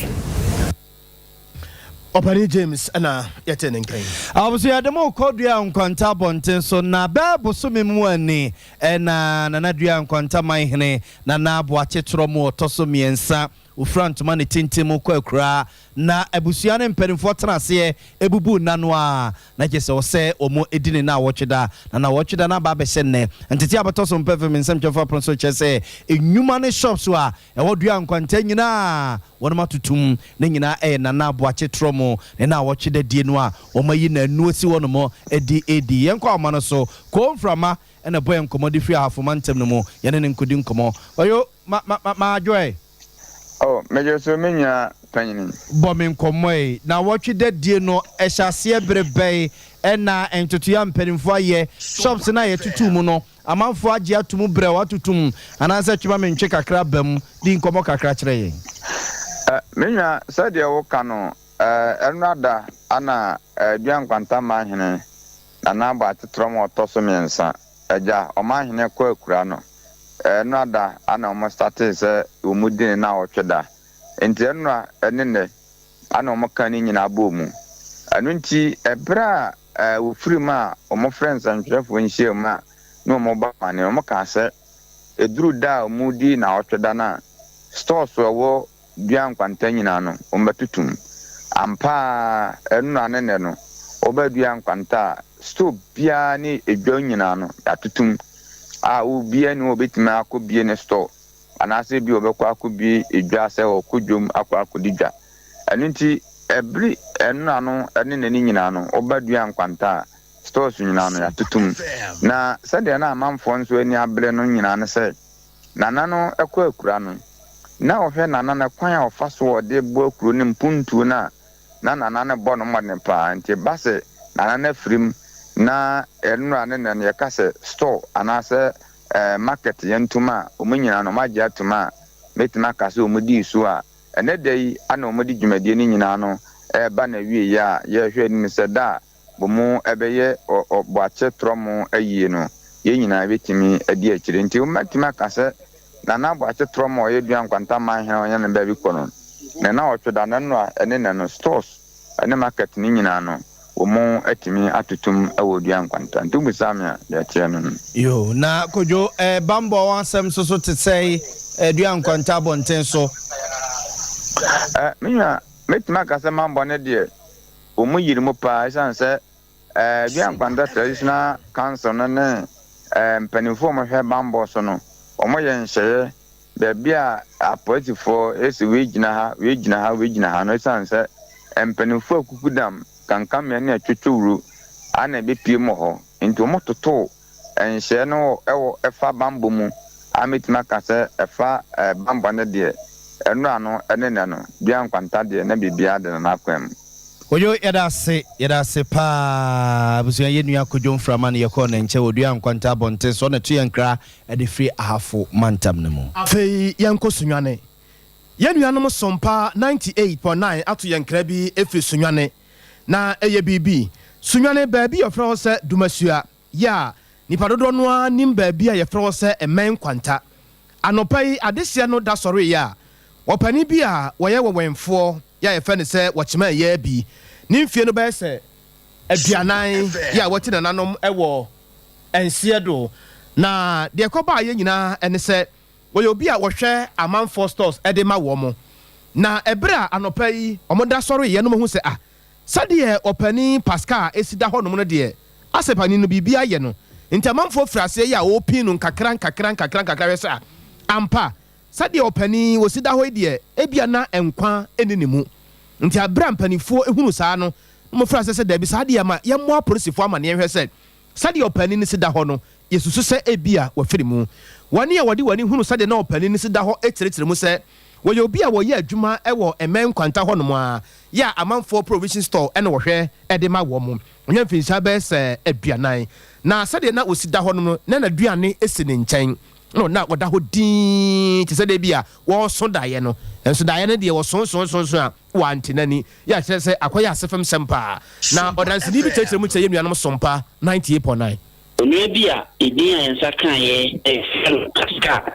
Opani James ana yetenenken abusu ya demo kodua nkwanta bonten so na bebo so memu ani na dua nkwanta manhene na abo achetrɔ mo toso miensa ufront man tintim kwa kura na abusua ne mpanimfo tenase ebubu nano a na gese wo se omo edini na wocheda na wocheda na ba be hye ntete abato so mpefe mensem twofa pronso chese enwuma ne shops a ewodua nkwanta nyina wonma tutum ne nyina na na aboache tromo ne na wocheda die no a omayi na nuosi wonomo edi yenko amano so ko mframa ena boy nkomo di free half mantem no mo yene ne nkodi nkomo oyo ma joy oh mejo so menya panyini bomi nkomo na wocheda die no ehyaase brebe ena entotoya mpanimfo aye shops na ye tutum no amanfo age atumu bre watutum anansa twema mentwe kakra bam di nkomo kakra kire yen menya sadia wo kano enada ana duan kwanta ma hene na ba tetrom otoso mensa eja o ma hene kwa akura no enada ana o start se omudin na otweda enti enra enene ana o kan nyina bomu anunti ebra wo frima o mo friends and trefo nhie ma no mo ba mane o mo ka se eduru da omudi na otweda na stores wo duan kwanta nyina no o mbatutum ampa enra nene no obadua nkwanta stop bia ni edwa nyina no atutum a obia ni obetima akobie ne store anase bi obekwa akobie edwa se okudwom akwadidwa anunti every enra no ene nani nyina no obadua nkwanta stores nyina no atutum na sade na amamfo nso ani abre no nyina no se nana no ekwa akura no na ohwe nana na kwan a ofaso ode bo akuro ne mpuntu na nana ne bo no modne pa nti base nana na frim na enra ne na ye kase store anase market yentuma omunyina no magya tuma metima kase omudi su a ene dai ana omudi dwumadie ni nyina no ba na wie ya ye hwe ni se da bomu ebeye oboache tromo ayie no ye nyina betimi adi akire nti omatima kase nana boache tromo ye duan kwanta man he onye ne ba bi kono na otweda nano ene no stores ene market ni nyina no omo atimi atutum awoduan kwanta ntubu samia ya chairman yo na kojo bambo wansem so tetsei duan kwanta bonten so minya metima kase mambo ne de omo yirimu pa sanse duan kwanta traditional council ne mpanimfo mo hwe bambo so no omo ye nhye be bia apotifo esi wegina ha no sanse mpanimfo akukudam kankan me na twetwuru ana be pie mo ho nti mo toto enhye no ewo efa bambo mu ametima kase efa bambo ne de enu ano ene no bia nkwanta de na bibia de na akwam oyo yedase pa busu yenu akodwo mframa ne yekọ na nche odua nkwanta bonte so na tu yankra e de free ahafo mantam ne mu afei yanko sunwane yenu anom Sompa 98.9 atu yankra bi efri sunwane na eye bibi sunwane baabi yefra ho se dumasua ya nipa dodo no a nim baabi a yefra ho se emen kwanta anopai adesia no da sori ya opani bi a woye wewenfo ya yefa ne se wochema ya bi nimfie no ba se aduanan ya wote nananom ewo ensie do na de koba ye nyina ene se woye obi a wohwe amanfo stores ede ma wo mo na ebra anopai omoda sori ye no hu se sade opani Pascal esida ho no de asepani no bibia ye no nti amanfo frase ya opin no kakran we se ampa sade opani wosida ho de ebia na enkwa eninimu nti abra mpanifo ehunu saa no mo frase se da bi sade ya ma ye mo apolisifo ama ne hwe se sade opani ni sida ho no yesusu se ebia wafiri mu wane ya wade wani hunu sade na opani ni sida ho eteretere mu se wo yo bia wo ye adwuma ewo emen kwanta ho no a ya amanfo provision store ene wo hwe ede ma wo mu nya mfinsa be se aduanan na sade na osida ho no na aduane esi ne nkyɛn no na woda ho din ti sade bia wo so daye no enso daye no de wo so a wo antenani ya kyerɛ sɛ akoya asefem sempa na odansini bi kyerɛ mu kyerɛ yenuanom Sompa 98.9 onye bia edin ayensa kan ye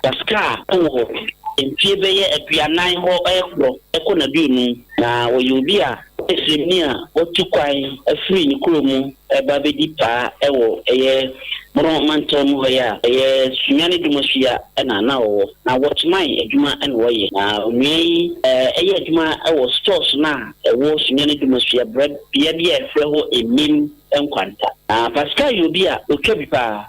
kaska owo empie beye aduanan ho ekwo na biunu na woyobi a esemni a otukwan afiri ni kuromu eba bedi pa ewo eye bro mantom ho ya sunyane dumasua na na wo na watchman adwuma na wo ye na onwei adwuma wo stores na wo sunyane dumasua bread bia efre ho emim enkwanta Pascal Yobia okwabipa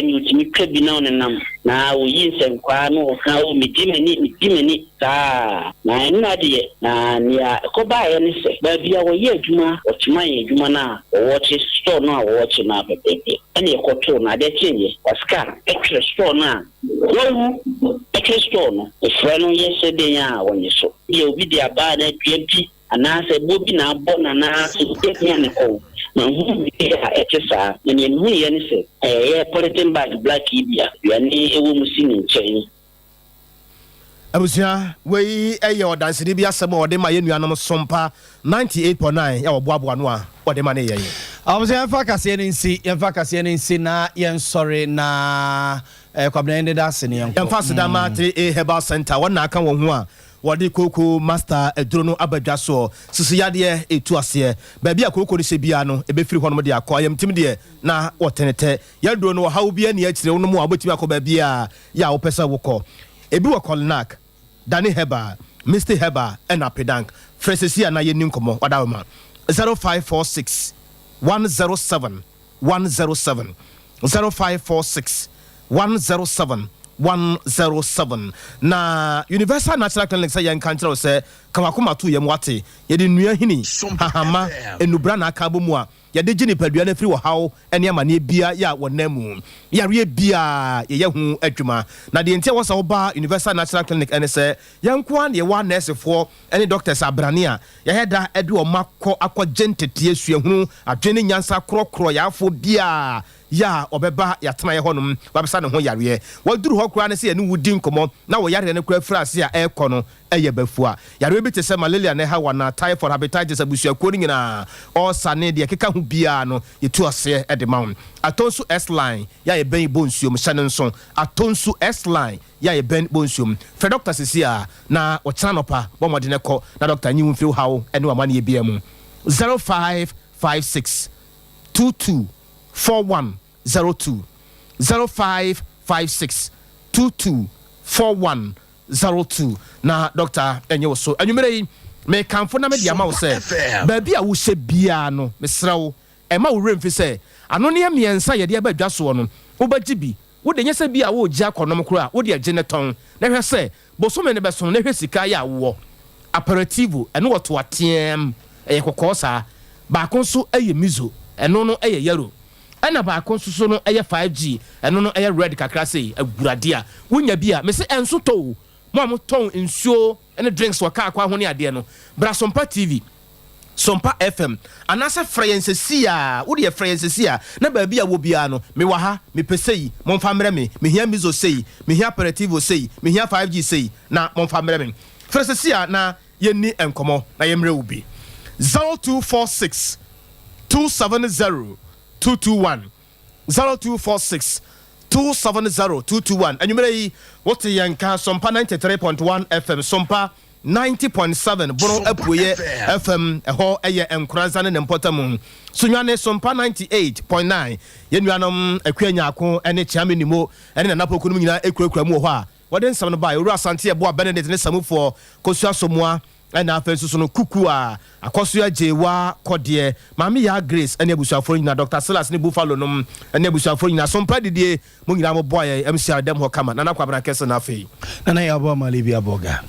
ni utimi kwabi na onenam na oyi nsenkwa no na o midimeni ta na nnade na nia koba ye ne se ba bia wo ye adwuma watchman adwuma na wo store no a wo na bebe ene ekoto na de chenye Pascal extra store na wo extra store no efre no yesterday ya wonye so ye obi de aba na twempi anase bobi na abona na so teknya ne ko na hu ya etesa ne hu ye ne se politin bag black ibia ya ni ewo musini nchen abusia we odanse ni bia asem ode ma yenuanom Sompa 98.9 ya oboaboa no a ode ma ne ye abusia yemfa kase ne nsi na yensore na kwabna ende da se ne yemfa sedama 3A Herbal Center wona aka wo ho a wadi koko master edrono abadwa so sisi yade etu ase ba bia koko ni se bia no ebefiri hono de akọ ayam tim de na wotenete yadro no hawo bia ne akire wo no mu abotimi akọ ba bia ya wo pesa wokọ ebi wo Kolnak Danny Heba Mr Heba and Pedank Fresesi na yenim komo wadawma 0546 107 107 0546 107 107 na Universal National Clinic say yan kantra say kawakoma to yem wate ye de nua hini hahama enubra na aka bomu a ye de gini padua na firi wo hawo ene amane bia ya wonamu yare bia ye hu adwuma na de ntia wosa wo ba Universal National Clinic ene say yanko an ye wa nurse fo ene doctors abrane a ye heda ede o makọ akọgentete asuahunu adwene nyansa krokro ya afo bia ya obeba ya tena ye honum wabesa ne ho yare waduru ho kura ne se ene wudi nkomo na wo yare ne kura frase a ekọ no eye bafua yare bi te se malaria ne ha wana typhoid hepatitis abusuakuo ni na o sane de keka hu bia no yetu ase e de maun atonsu S line ya ye ben bonsuom hyane nso atonsu S line ya ye ben bonsuom fe doctor sisia na wo chana nopa bo mode ne ko na doctor nyi mfiri hawo ene wa mane ye bia mu 0556 22 4102 0556 22 4102 na doctor enye so anwumere me kanfo na me dia ma wo se ba bia wo hye bia no mesrew e ma wo remfi se ano ne miensa ye de ba dwa so no wo ba gibi wo de nyese bia wo gi akonom kro wo de age ne ton na hwe se bosome ne beso na hwe sika ya wo aperitivo ene wo to atiem e kokosa ba konso eye mizo eno no eye yaro ana ba konso no eye 5G eno no eye red kakra sei agurade a wonya bia me se enso to mo am ton nsuo ene drinks waka akwa ho ne ade no bra Sompa TV Sompa FM anasa frayensesi a wo de frayensesi a na ba bia wo bia no me wa ha me pesei mo mfa mre me hia mizo sei me hia aperitivo sei me hia 5G sei na mo mfa mre me frayensesi a na yenni enkomo na yemre wo bi 0246 270 221 0246 270 221 anwumere yi wote yanka Sompa 93.1 FM Sompa 90.7 Bono Apuye FM eho eye enkuranza ne mpotamu sunwane Sompa 98.9 yenuanom akwanya ako ene chiamenimo ene napoku num nyina ekurakura mu ho a wode nsam no ba ewura asante ebo Benedict ne samufo kosua somoa ena afensusu no kuku a akoso ajewa kodie mami ya Grace ene abusuafo nyina Dr. Silas ne Buffalo nom ene abusuafo nyina Sompa didie mo nyina mo boy MC Adam ho kama na nakwabra kese na afei na ya bo malibi aboga